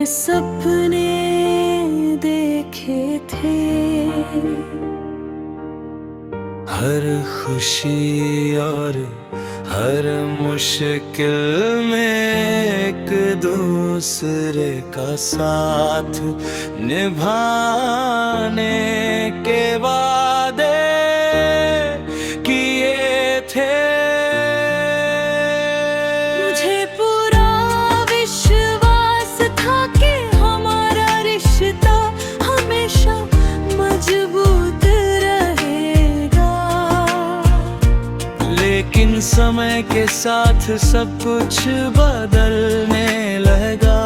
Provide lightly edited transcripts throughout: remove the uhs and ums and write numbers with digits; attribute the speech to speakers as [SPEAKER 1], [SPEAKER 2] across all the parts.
[SPEAKER 1] सपने देखे थे,
[SPEAKER 2] हर खुशी और हर मुश्किल में एक दूसरे का साथ निभाने के वादे किए थे।
[SPEAKER 1] मुझे पूरा विश्वास था कि हमारा रिश्ता हमेशा मजबूत रहेगा,
[SPEAKER 2] लेकिन समय के साथ सब कुछ बदलने लगा।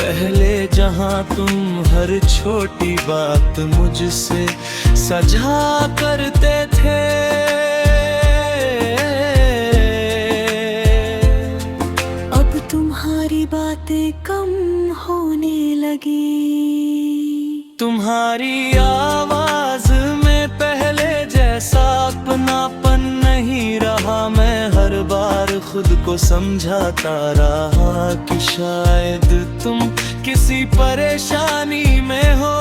[SPEAKER 2] पहले जहां तुम हर छोटी बात मुझसे साझा करते थे,
[SPEAKER 1] अब तुम्हारी बातें कम होने लगी।
[SPEAKER 2] तुम्हारी आवाज में पहले जैसा अपनापन नहीं रहा। मैं हर बार खुद को समझाता रहा कि शायद तुम किसी परेशानी में हो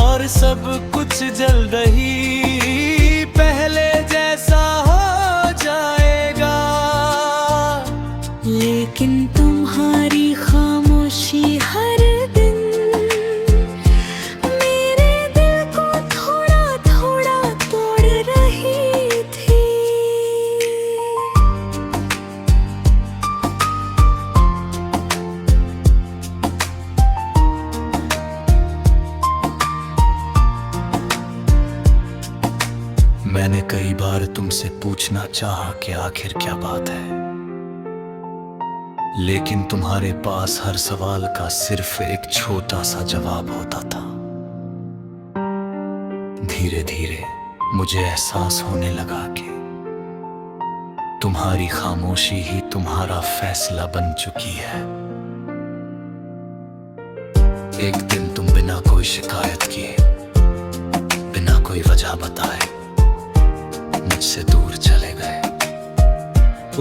[SPEAKER 2] और सब कुछ जल्द ही पहले जैसा हो जाएगा।
[SPEAKER 1] लेकिन तुम्हारी खामोशी हर दिन मेरे दिल को थोड़ा थोड़ा तोड़ रही थी।
[SPEAKER 2] मैंने कई बार तुमसे पूछना चाहा कि आखिर क्या बात है, लेकिन तुम्हारे पास हर सवाल का सिर्फ एक छोटा सा जवाब होता था। धीरे धीरे मुझे एहसास होने लगा कि तुम्हारी खामोशी ही तुम्हारा फैसला बन चुकी है। एक दिन तुम बिना कोई शिकायत किए, बिना कोई वजह बताए मुझसे दूर चले गए।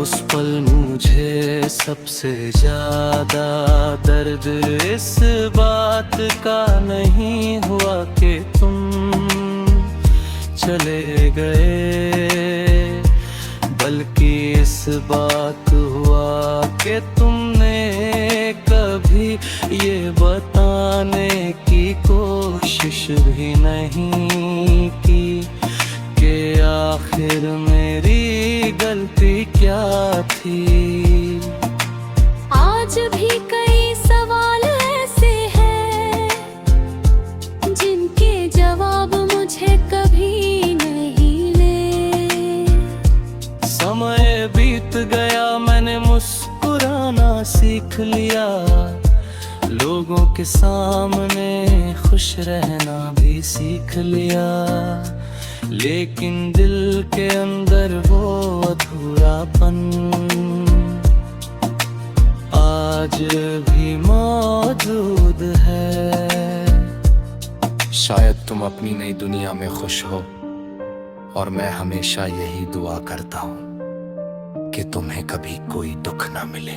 [SPEAKER 2] उस पल मुझे सबसे ज्यादा दर्द इस बात का नहीं हुआ कि तुम चले गए, बल्कि इस बात हुआ कि तुमने कभी ये बताने की कोशिश भी नहीं की कि आखिर मेरी गलती क्या थी।
[SPEAKER 1] आज भी कई सवाल ऐसे हैं जिनके जवाब मुझे कभी नहीं ले।
[SPEAKER 2] समय बीत गया, मैंने मुस्कुराना सीख लिया, लोगों के सामने खुश रहना भी सीख लिया, लेकिन दिल के अंदर वो अधूरापन आज भी मौजूद है। शायद तुम अपनी नई दुनिया में खुश हो और मैं हमेशा यही दुआ करता हूँ कि तुम्हें कभी कोई दुख ना मिले।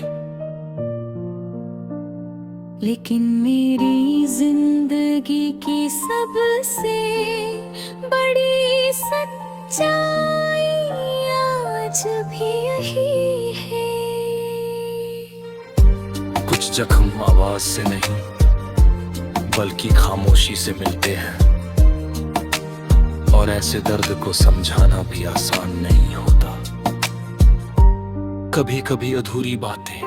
[SPEAKER 1] लेकिन मेरी जिंदगी की सबसे बड़ी सच्चाई आज भी यही है।
[SPEAKER 2] कुछ जख्म आवाज से नहीं बल्कि खामोशी से मिलते हैं, और ऐसे दर्द को समझाना भी आसान नहीं होता। कभी कभी अधूरी बातें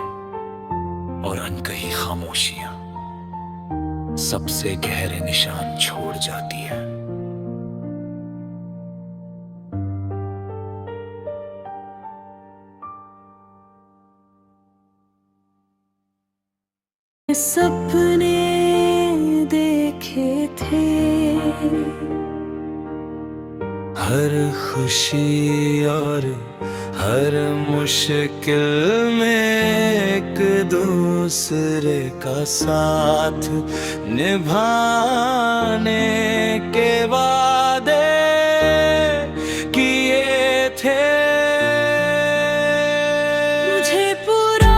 [SPEAKER 2] और अनकही खामोशियां सबसे गहरे निशान छोड़ जाती है।
[SPEAKER 1] सपने देखे थे,
[SPEAKER 2] हर खुशी और हर मुश्किल में एक दूसरे का साथ निभाने के वादे किए थे।
[SPEAKER 1] मुझे पूरा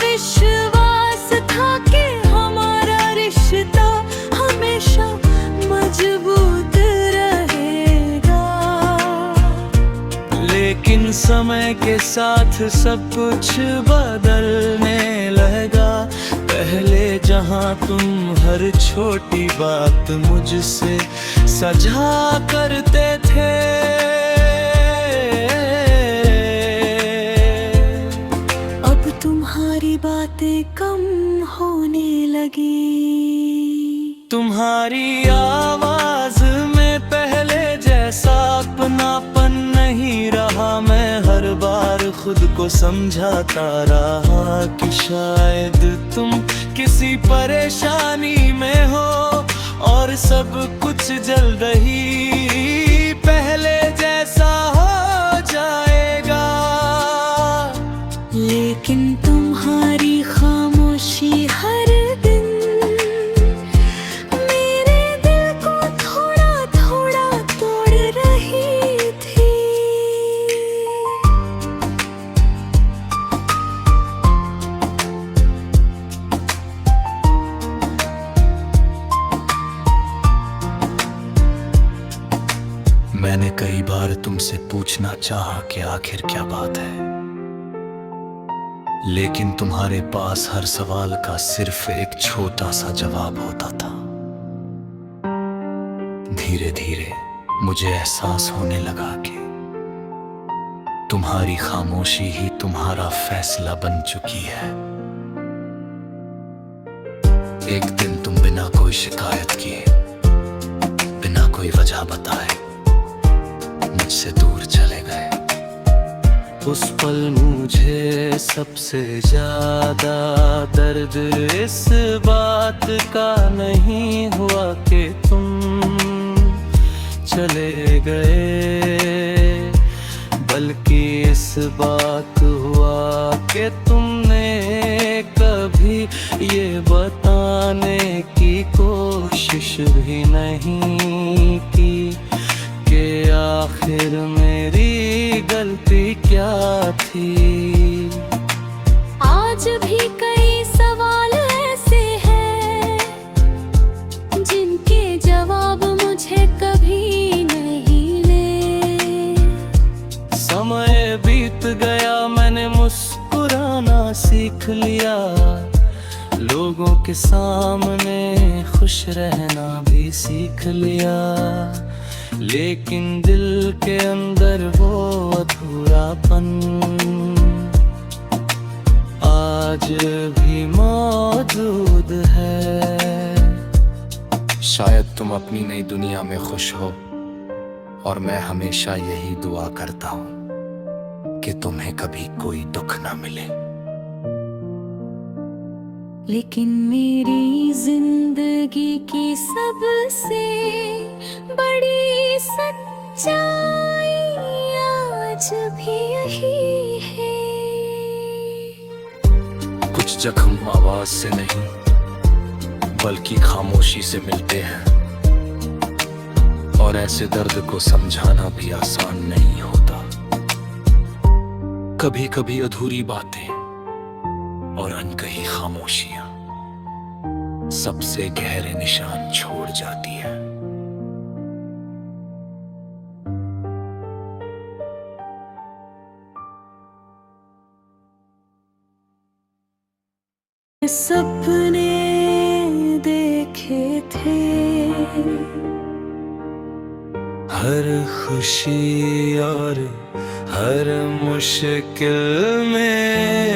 [SPEAKER 1] विश्वास था कि हमारा
[SPEAKER 3] समय के साथ सब कुछ बदलने लगा। पहले जहां तुम हर छोटी बात मुझसे सजा करते थे,
[SPEAKER 1] अब तुम्हारी बातें कम होने लगी।
[SPEAKER 3] तुम्हारी आवाज में पहले जैसा अपनापन नहीं रहा। मैं हर बार खुद को समझाता रहा कि शायद तुम किसी परेशानी में हो और सब कुछ जल्द ही पहले जैसा हो जाएगा।
[SPEAKER 1] लेकिन तुम्हारी खामोशी हर दिन मेरे दिल को थोड़ा थोड़ा तोड़ रही थी।
[SPEAKER 2] मैंने कई बार तुमसे पूछना चाहा कि आखिर क्या बात है, लेकिन तुम्हारे पास हर सवाल का सिर्फ एक छोटा सा जवाब होता था। धीरे धीरे मुझे एहसास होने लगा कि तुम्हारी खामोशी ही तुम्हारा फैसला बन चुकी है। एक दिन तुम बिना कोई शिकायत किए, बिना कोई वजह बताए मुझसे दूर चले गए।
[SPEAKER 3] उस पल मुझे सबसे ज्यादा दर्द इस बात का नहीं हुआ कि तुम चले गए, बल्कि इस बात हुआ कि तुमने कभी ये बताने की कोशिश भी नहीं की कि आखिर मेरी गलती क्या थी।
[SPEAKER 1] आज भी कई सवाल ऐसे हैं जिनके जवाब मुझे कभी नहीं ले।
[SPEAKER 3] समय बीत गया, मैंने मुस्कुराना सीख लिया, लोगों के सामने खुश रहना भी सीख लिया। लेकिन दिल के अंदर वो अधूरापन आज भी मौजूद है।
[SPEAKER 2] शायद तुम अपनी नई दुनिया में खुश हो और मैं हमेशा यही दुआ करता हूं कि तुम्हें कभी कोई दुख ना मिले।
[SPEAKER 1] लेकिन मेरी जिंदगी की सबसे बड़ी सच्चाई आज भी यही है।
[SPEAKER 2] कुछ जख्म आवाज से नहीं बल्कि खामोशी से मिलते हैं, और ऐसे दर्द को समझाना भी आसान नहीं होता। कभी कभी अधूरी बातें और अनकही खामोशियां सबसे गहरे निशान छोड़ जाती है।
[SPEAKER 1] सपने देखे थे,
[SPEAKER 3] हर खुशी और हर मुश्किल में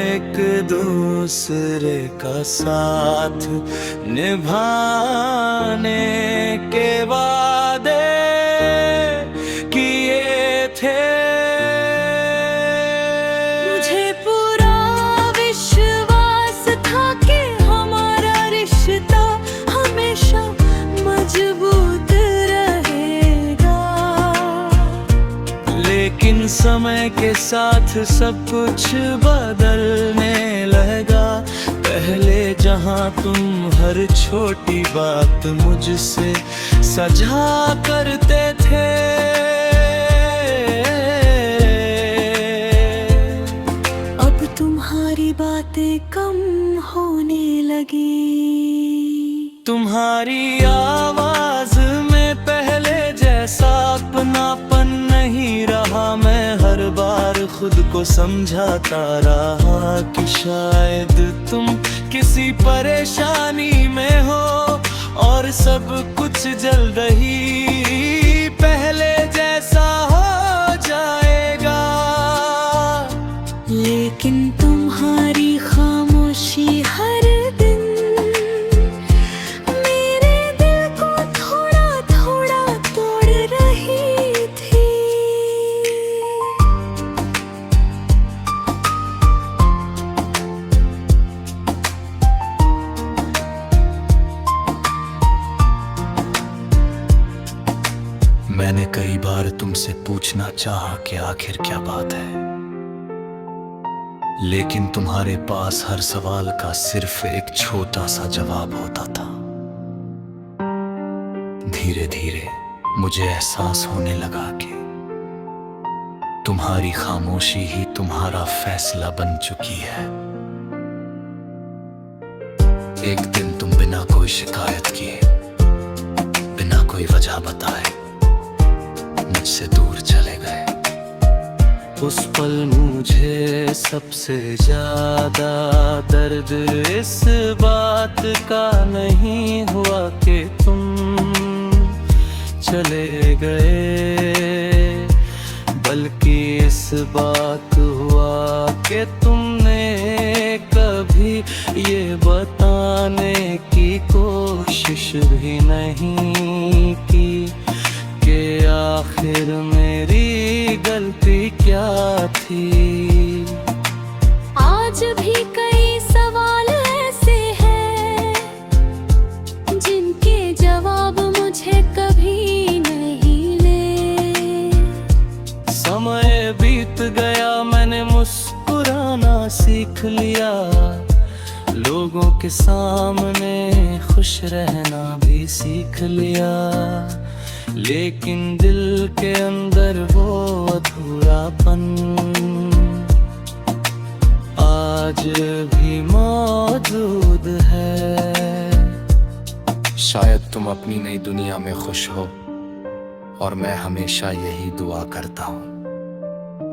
[SPEAKER 3] एक दूसरे का साथ निभाने के वादे किए थे।
[SPEAKER 1] मुझे पूरा विश्वास था कि हमारा रिश्ता हमेशा मजबूत रहेगा।
[SPEAKER 3] लेकिन समय के साथ सब कुछ बदलने लगा। पहले जहां तुम हर छोटी बात मुझसे सजा करते थे,
[SPEAKER 1] अब तुम्हारी बातें कम होने लगी।
[SPEAKER 3] तुम्हारी आवाज में पहले जैसा अपनापन नहीं रहा। मैं हर बार खुद को समझाता रहा कि शायद तुम किसी परेशानी में हो और सब कुछ जल्द ही पहले जैसा हो जाएगा।
[SPEAKER 1] लेकिन तुम्हारी खामोशी हर दिन मेरे दिल को थोड़ा थोड़ा तोड़ रही थी।
[SPEAKER 2] मैंने कई बार तुमसे पूछना चाहा कि आखिर क्या बात है, लेकिन तुम्हारे पास हर सवाल का सिर्फ एक छोटा सा जवाब होता था। धीरे धीरे मुझे एहसास होने लगा कि तुम्हारी खामोशी ही तुम्हारा फैसला बन चुकी है। एक दिन तुम बिना कोई शिकायत किए, बिना कोई वजह बताए मुझसे दूर चले गए।
[SPEAKER 3] उस पल मुझे सबसे ज्यादा दर्द इस बात का नहीं हुआ कि तुम चले गए, बल्कि इस बात हुआ कि तुमने कभी ये बताने की कोशिश भी नहीं की कि आखिर मेरी गलती क्या थी।
[SPEAKER 1] आज भी कई सवाल ऐसे हैं जिनके जवाब मुझे कभी नहीं ले।
[SPEAKER 3] समय बीत गया, मैंने मुस्कुराना सीख लिया, लोगों के सामने खुश रहना भी सीख लिया, लेकिन दिल के अंदर वो अधूरापन आज भी मौजूद है।
[SPEAKER 2] शायद तुम अपनी नई दुनिया में खुश हो और मैं हमेशा यही दुआ करता हूं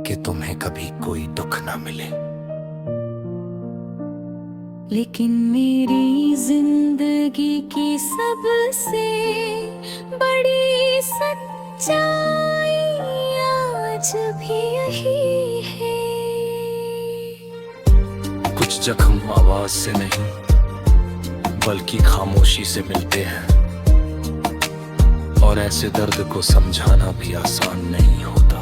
[SPEAKER 2] कि तुम्हें कभी कोई दुख ना मिले।
[SPEAKER 1] लेकिन मेरी जिंदगी की सबसे बड़ी सच्चाई आज भी यही है।
[SPEAKER 2] कुछ जख्म आवाज से नहीं बल्कि खामोशी से मिलते हैं, और ऐसे दर्द को समझाना भी आसान नहीं होता।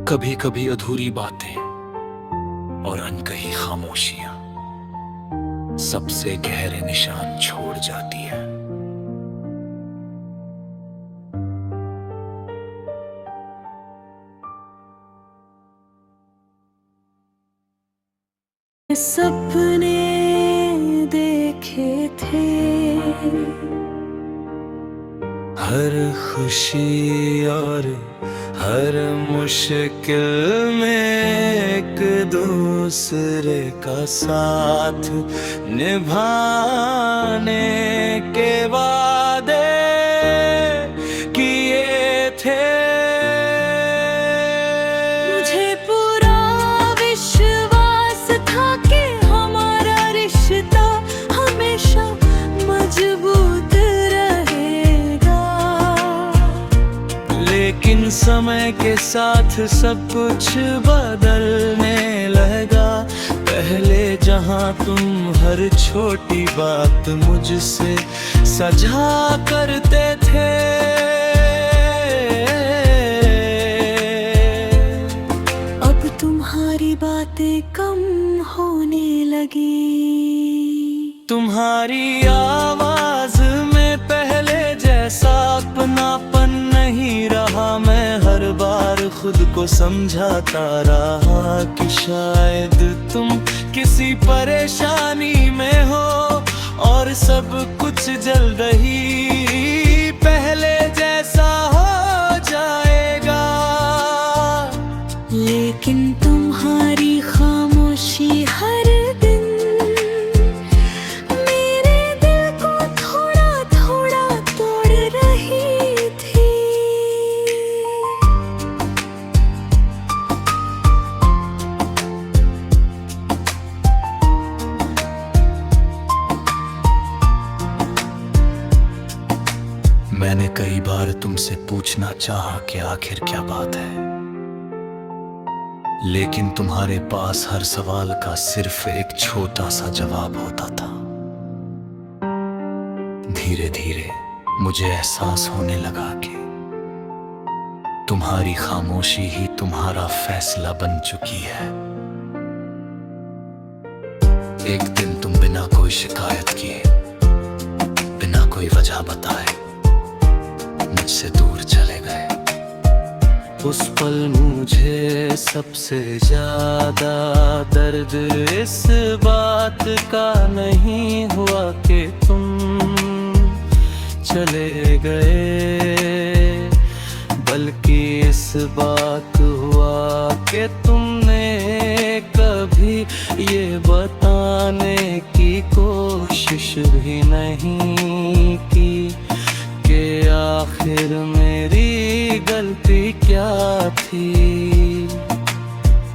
[SPEAKER 2] कभी कभी अधूरी बातें और अनकही खामोशियां सबसे गहरे निशान छोड़ जाती है।
[SPEAKER 1] सपने देखे थे,
[SPEAKER 3] हर खुशी और हर मुश्किल में एक दूसरे का साथ निभाने के वादे किए थे।
[SPEAKER 1] मुझे पूरा विश्वास था कि हमारा रिश्ता हमेशा मजबूत रहेगा,
[SPEAKER 3] लेकिन समय के साथ सब कुछ बदलने लगा। पहले जहां तुम हर छोटी बात मुझसे सजा करते थे,
[SPEAKER 1] अब तुम्हारी बातें कम होने लगी।
[SPEAKER 3] तुम्हारी आवाज में पहले जैसा अपनापन नहीं रहा। मैं हर बार खुद को समझाता रहा कि शायद तुम किसी परेशानी में हो और सब कुछ जल्द ही पहले जैसा हो जाएगा।
[SPEAKER 1] लेकिन तुम्हारी खामोशी हर दिन मेरे दिल को थोड़ा थोड़ा तोड़ रही थी।
[SPEAKER 2] मैंने कई बार तुमसे पूछना चाहा कि आखिर क्या बात है, लेकिन तुम्हारे पास हर सवाल का सिर्फ एक छोटा सा जवाब होता था। धीरे धीरे मुझे एहसास होने लगा कि तुम्हारी खामोशी ही तुम्हारा फैसला बन चुकी है। एक दिन तुम बिना कोई शिकायत किए, बिना कोई वजह बताए मुझसे दूर चले गए।
[SPEAKER 3] उस पल मुझे सबसे ज्यादा दर्द इस बात का नहीं हुआ कि तुम चले गए, बल्कि इस बात हुआ कि तुमने कभी ये बताने की कोशिश भी नहीं की कि आखिर मेरी गलती क्या थी।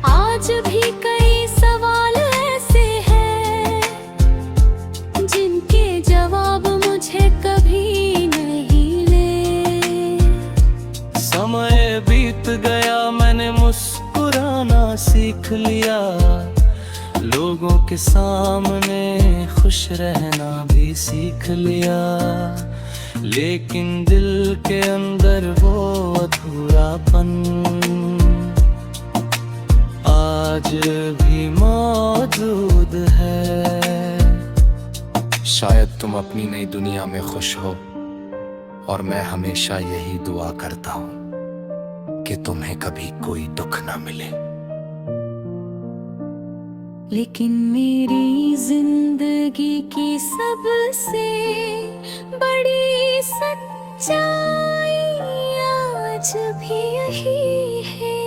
[SPEAKER 1] आज भी कई सवाल ऐसे हैं जिनके जवाब मुझे कभी नहीं ले।
[SPEAKER 3] समय बीत गया, मैंने मुस्कुराना सीख लिया, लोगों के सामने खुश रहना भी सीख लिया, लेकिन दिल के अंदर वो अधूरापन आज भी मौजूद है।
[SPEAKER 2] शायद तुम अपनी नई दुनिया में खुश हो, और मैं हमेशा यही दुआ करता हूं कि तुम्हें कभी कोई दुख ना मिले।
[SPEAKER 1] लेकिन मेरी जिंदगी की सबसे बड़ी सच्चाई आज भी यही है।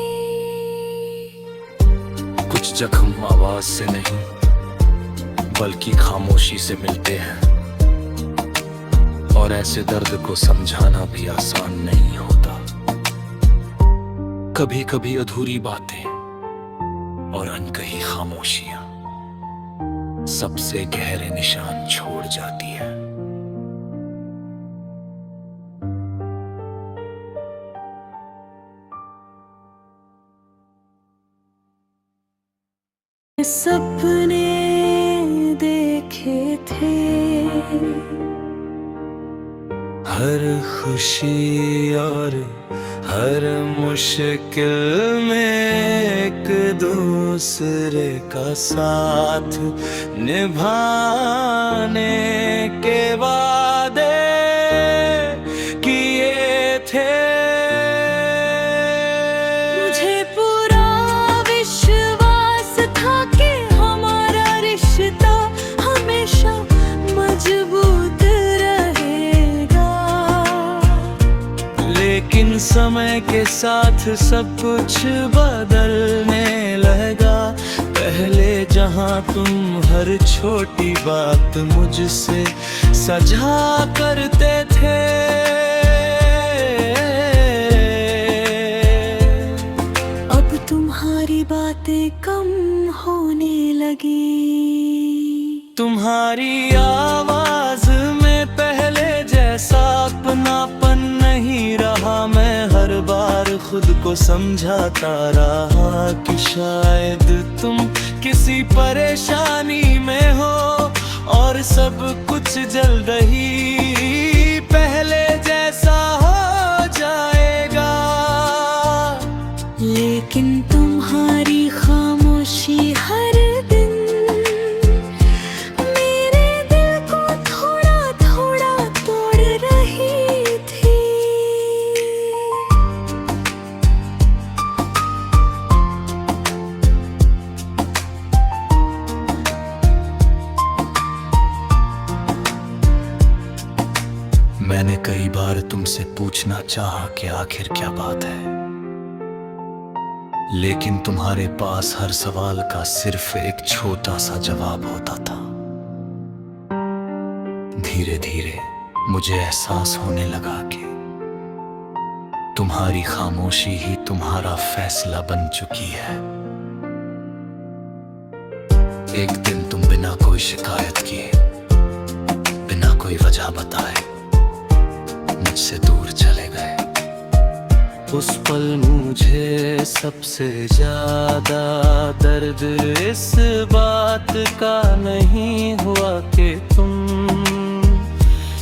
[SPEAKER 2] कुछ जख्म आवाज से नहीं बल्कि खामोशी से मिलते हैं, और ऐसे दर्द को समझाना भी आसान नहीं होता। कभी कभी अधूरी बातें और अनकही खामोशियां सबसे गहरे निशान छोड़ जाती है।
[SPEAKER 1] सपने देखे थे,
[SPEAKER 3] हर खुशी और हर मुश्किल में एक दूसरे का साथ निभाने के वादे किए थे।
[SPEAKER 1] मुझे पूरा विश्वास था कि हमारा रिश्ता हमेशा मजबूत रहेगा,
[SPEAKER 3] लेकिन समय के साथ सब कुछ बदलने लगा। पहले जहां तुम हर छोटी बात मुझसे साझा करते थे,
[SPEAKER 1] अब तुम्हारी बातें कम होने लगी।
[SPEAKER 3] तुम्हारी आवाज में पहले जैसा अपनापन नहीं रहा। मैं हर बार खुद को समझाता रहा कि शायद तुम किसी परेशानी में हो और सब कुछ जल्द ही पहले जैसा हो जाएगा।
[SPEAKER 1] लेकिन तुम्हारी खामोशी हर दिन मेरे दिल को थोड़ा थोड़ा तोड़ रही थी।
[SPEAKER 2] मैंने कई बार तुमसे पूछना चाहा कि आखिर क्या बात है, लेकिन तुम्हारे पास हर सवाल का सिर्फ एक छोटा सा जवाब होता था। धीरे धीरे मुझे एहसास होने लगा कि तुम्हारी खामोशी ही तुम्हारा फैसला बन चुकी है। एक दिन तुम बिना कोई शिकायत किए, बिना कोई वजह बताए मुझसे दूर चले गए।
[SPEAKER 3] उस पल मुझे सबसे ज्यादा दर्द इस बात का नहीं हुआ कि तुम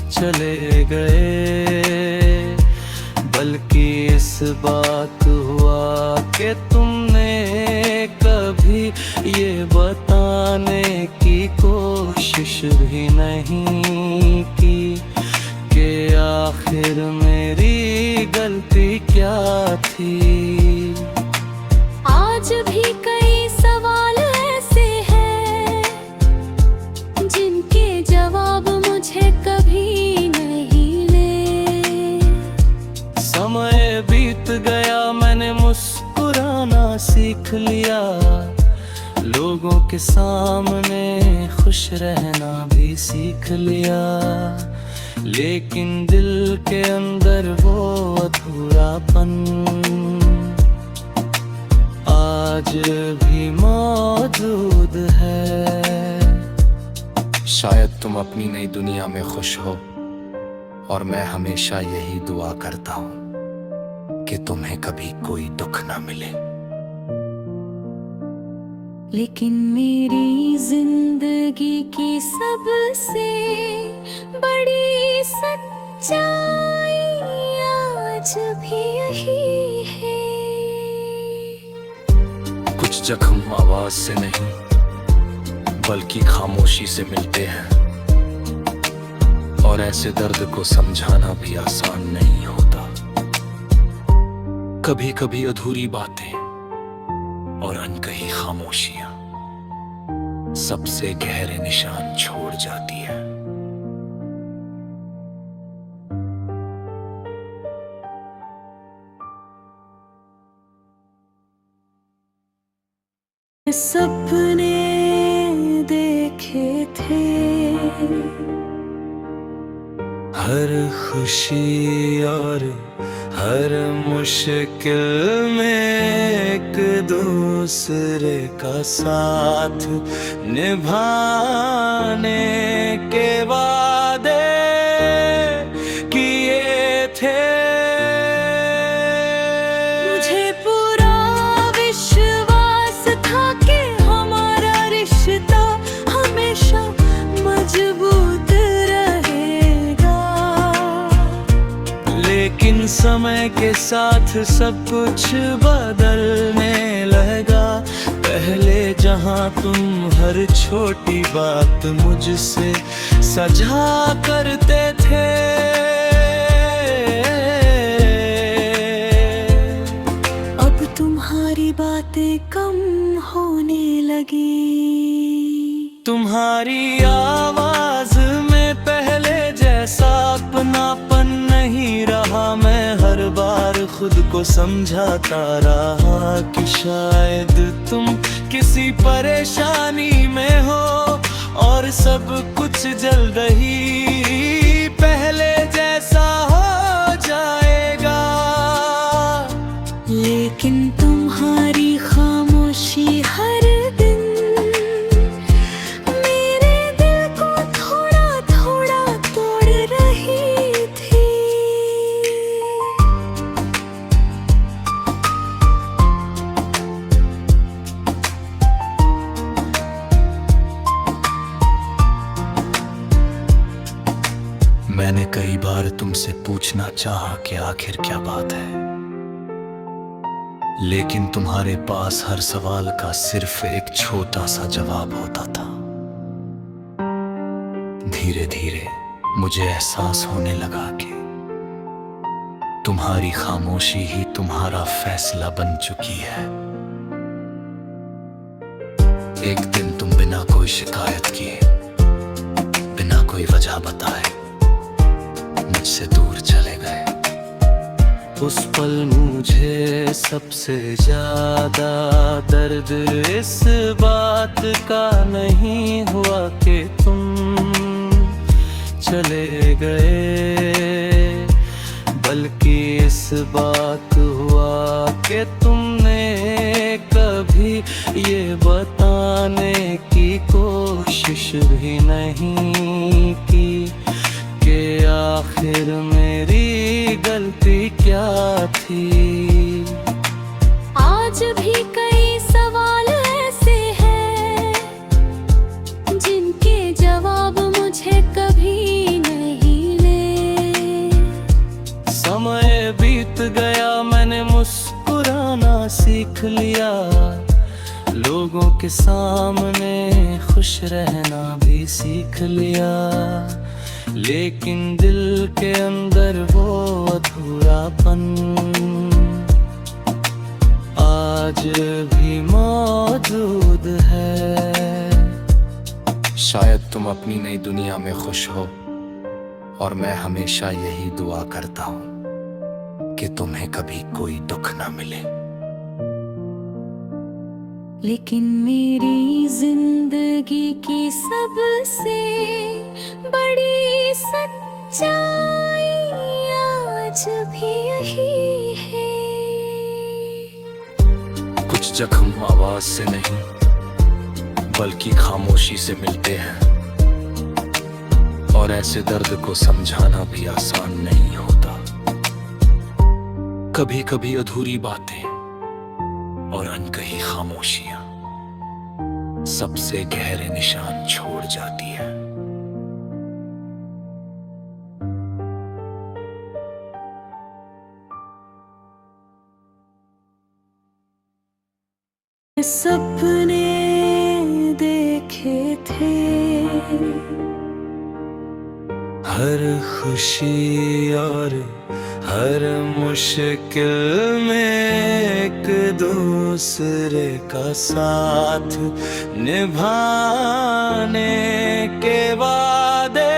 [SPEAKER 3] चले गए, बल्कि इस बात हुआ कि तुमने कभी ये बताने की कोशिश भी नहीं की कि आखिर मेरी गलती क्या थी।
[SPEAKER 1] आज भी कई सवाल ऐसे हैं जिनके जवाब मुझे कभी नहीं ले।
[SPEAKER 3] समय बीत गया, मैंने मुस्कुराना सीख लिया, लोगों के सामने खुश रहना भी सीख लिया, लेकिन दिल के अंदर वो अधूरापन आज भी मौजूद है।
[SPEAKER 2] शायद तुम अपनी नई दुनिया में खुश हो और मैं हमेशा यही दुआ करता हूँ कि तुम्हें कभी कोई दुख ना मिले।
[SPEAKER 1] लेकिन मेरी जिंदगी की सबसे बड़ी सच्चाई आज भी यही है।
[SPEAKER 2] कुछ जख्म आवाज से नहीं बल्कि खामोशी से मिलते हैं, और ऐसे दर्द को समझाना भी आसान नहीं होता। कभी कभी अधूरी बातें और अनकही खामोशियां सबसे गहरे निशान छोड़ जाती है।
[SPEAKER 1] सपने देखे थे,
[SPEAKER 3] हर खुशी और हर मुश्किल में एक दूसरे का साथ निभाने के वादे किए थे।
[SPEAKER 1] मुझे पूरा विश्वास था कि हमारा रिश्ता हमेशा मजबूत रहेगा,
[SPEAKER 3] लेकिन समय के साथ सब कुछ बदलने लगा। पहले जहां तुम हर छोटी बात मुझसे सजा करते थे,
[SPEAKER 1] अब तुम्हारी बातें कम होने लगी।
[SPEAKER 3] तुम्हारी आवाज में पहले जैसा अपनापन नहीं रहा। मैं हर बार खुद को समझाता रहा कि शायद तुम किसी परेशानी में हो और सब कुछ जल्द ही पहले जैसा हो जाएगा।
[SPEAKER 1] लेकिन तुम्हारी खामोशी हर दिन मेरे दिल को थोड़ा थोड़ा तोड़ रही थी।
[SPEAKER 2] मैंने कई बार तुमसे पूछना चाहा कि आखिर क्या बात है, लेकिन तुम्हारे पास हर सवाल का सिर्फ एक छोटा सा जवाब होता था। धीरे धीरे मुझे एहसास होने लगा कि तुम्हारी खामोशी ही तुम्हारा फैसला बन चुकी है। एक दिन तुम बिना कोई शिकायत किए, बिना कोई वजह बताए मुझसे दूर चले गए।
[SPEAKER 3] उस पल मुझे सबसे ज्यादा दर्द इस बात का नहीं हुआ कि तुम चले गए, बल्कि इस बात हुआ कि तुमने कभी ये बताने की कोशिश भी नहीं की कि आखिर मेरी सीख लिया, लोगों के सामने खुश रहना भी सीख लिया, लेकिन दिल के अंदर वो अधूरापन आज भी मौजूद है।
[SPEAKER 2] शायद तुम अपनी नई दुनिया में खुश हो और मैं हमेशा यही दुआ करता हूं कि तुम्हें कभी कोई दुख ना मिले।
[SPEAKER 1] लेकिन मेरी जिंदगी की सबसे बड़ी सच्चाई आज भी यही है।
[SPEAKER 2] कुछ जख्म आवाज से नहीं बल्कि खामोशी से मिलते हैं, और ऐसे दर्द को समझाना भी आसान नहीं होता। कभी कभी अधूरी बातें और अनकही खामोशियां सबसे गहरे निशान छोड़ जाती है।
[SPEAKER 1] सपने देखे थे,
[SPEAKER 3] हर खुशी और हर मुश्किल में एक दूसरे का साथ निभाने के वादे